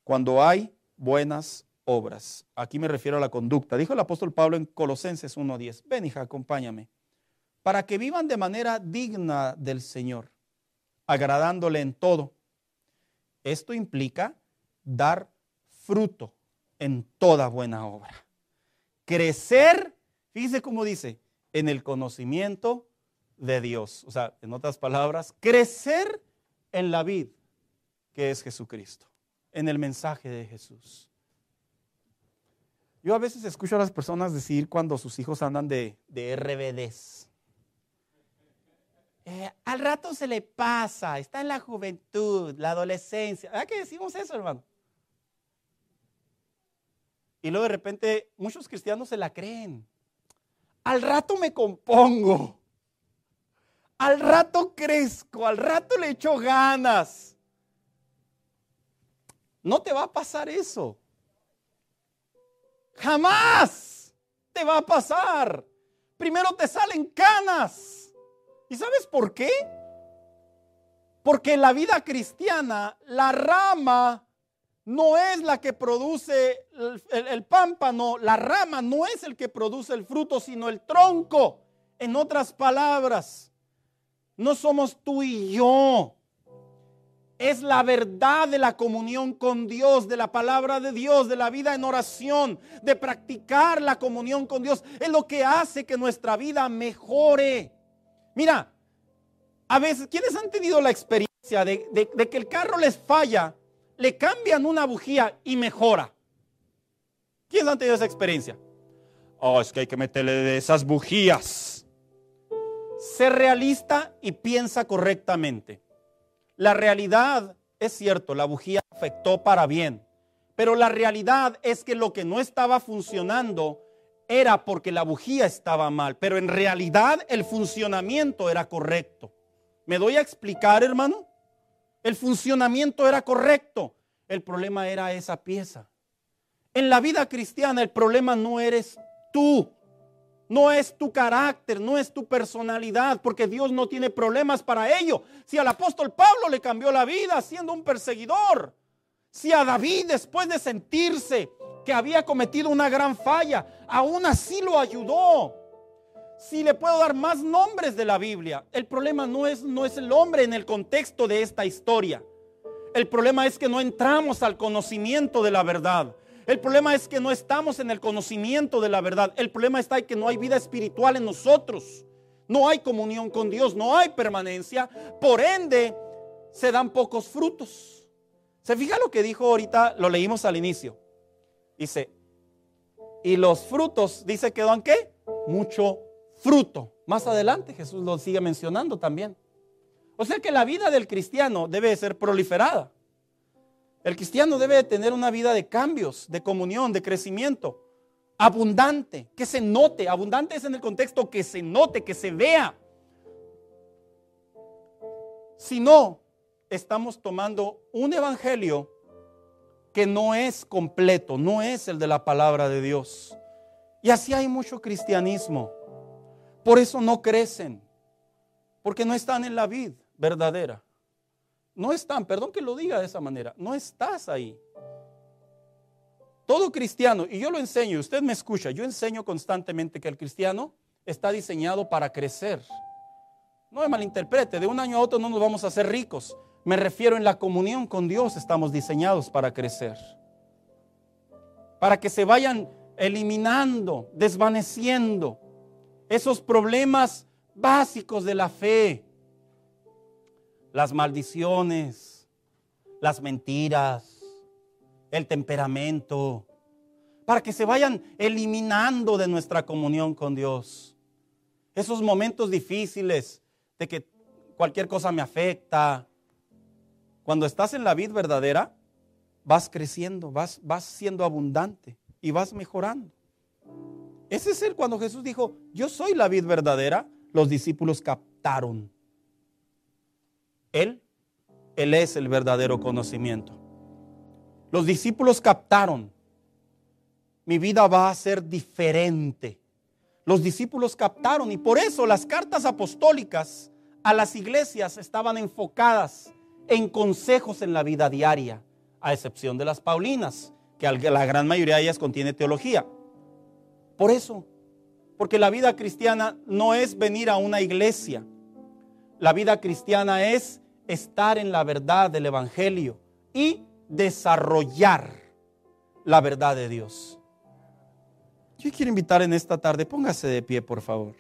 cuando hay buenas obras. Aquí me refiero a la conducta. Dijo el apóstol Pablo en Colosenses 1:10. Ven, hija, acompáñame. Para que vivan de manera digna del Señor, agradándole en todo. Esto implica dar fruto en toda buena obra. Crecer, fíjese cómo dice, en el conocimiento de Dios. O sea, en otras palabras, crecer en la vid que es Jesucristo, en el mensaje de Jesús. Yo a veces escucho a las personas decir cuando sus hijos andan de RBDs. Al rato se le pasa, está en la juventud, la adolescencia. ¿Verdad que decimos eso, hermano? Y luego de repente muchos cristianos se la creen. Al rato me compongo, al rato crezco, al rato le echo ganas. No te va a pasar eso. Jamás te va a pasar. Primero te salen canas. ¿Y sabes por qué? Porque en la vida cristiana la rama no es la que produce el pámpano, la rama no es el que produce el fruto, sino el tronco. En otras palabras, no somos tú y yo. Es la verdad de la comunión con Dios, de la palabra de Dios, de la vida en oración, de practicar la comunión con Dios. Es lo que hace que nuestra vida mejore. Mira, a veces, ¿quiénes han tenido la experiencia de que el carro les falla, le cambian una bujía y mejora? ¿Quiénes han tenido esa experiencia? Oh, es que hay que meterle de esas bujías. Sé realista y piensa correctamente. La realidad es cierto, la bujía afectó para bien, pero la realidad es que lo que no estaba funcionando era porque la bujía estaba mal, pero en realidad el funcionamiento era correcto. ¿Me doy a explicar, hermano? El funcionamiento era correcto. El problema era esa pieza. En la vida cristiana el problema no eres tú, no es tu carácter, no es tu personalidad, porque Dios no tiene problemas para ello. Si al apóstol Pablo le cambió la vida siendo un perseguidor, si a David después de sentirse que había cometido una gran falla, aún así lo ayudó. Si le puedo dar más nombres de la Biblia, el problema no es el hombre en el contexto de esta historia. El problema es que no entramos al conocimiento de la verdad. El problema es que no estamos en el conocimiento de la verdad. El problema está en que no hay vida espiritual en nosotros. No hay comunión con Dios, no hay permanencia. Por ende, se dan pocos frutos. ¿Se fija lo que dijo ahorita? Lo leímos al inicio. Dice, y los frutos, dice que dan ¿qué? Mucho fruto. Más adelante Jesús lo sigue mencionando también. O sea que la vida del cristiano debe ser proliferada. El cristiano debe de tener una vida de cambios, de comunión, de crecimiento, abundante, que se note. Abundante es en el contexto que se note, que se vea. Si no, estamos tomando un evangelio que no es completo, no es el de la palabra de Dios. Y así hay mucho cristianismo. Por eso no crecen, porque no están en la vid verdadera. No están, perdón que lo diga de esa manera, no estás ahí. Todo cristiano, y yo lo enseño, usted me escucha, yo enseño constantemente que el cristiano está diseñado para crecer. No me malinterprete, de un año a otro no nos vamos a hacer ricos. Me refiero en la comunión con Dios, estamos diseñados para crecer. Para que se vayan eliminando, desvaneciendo esos problemas básicos de la fe. Las maldiciones, las mentiras, el temperamento, para que se vayan eliminando de nuestra comunión con Dios. Esos momentos difíciles de que cualquier cosa me afecta. Cuando estás en la vid verdadera, vas creciendo, vas siendo abundante y vas mejorando. Ese es cuando Jesús dijo, yo soy la vid verdadera, los discípulos captaron. Él es el verdadero conocimiento. Los discípulos captaron, mi vida va a ser diferente. Los discípulos captaron y por eso las cartas apostólicas a las iglesias estaban enfocadas en consejos en la vida diaria, a excepción de las paulinas, que la gran mayoría de ellas contiene teología. Por eso, porque la vida cristiana no es venir a una iglesia. La vida cristiana es estar en la verdad del evangelio y desarrollar la verdad de Dios. Yo quiero invitar en esta tarde, póngase de pie por favor.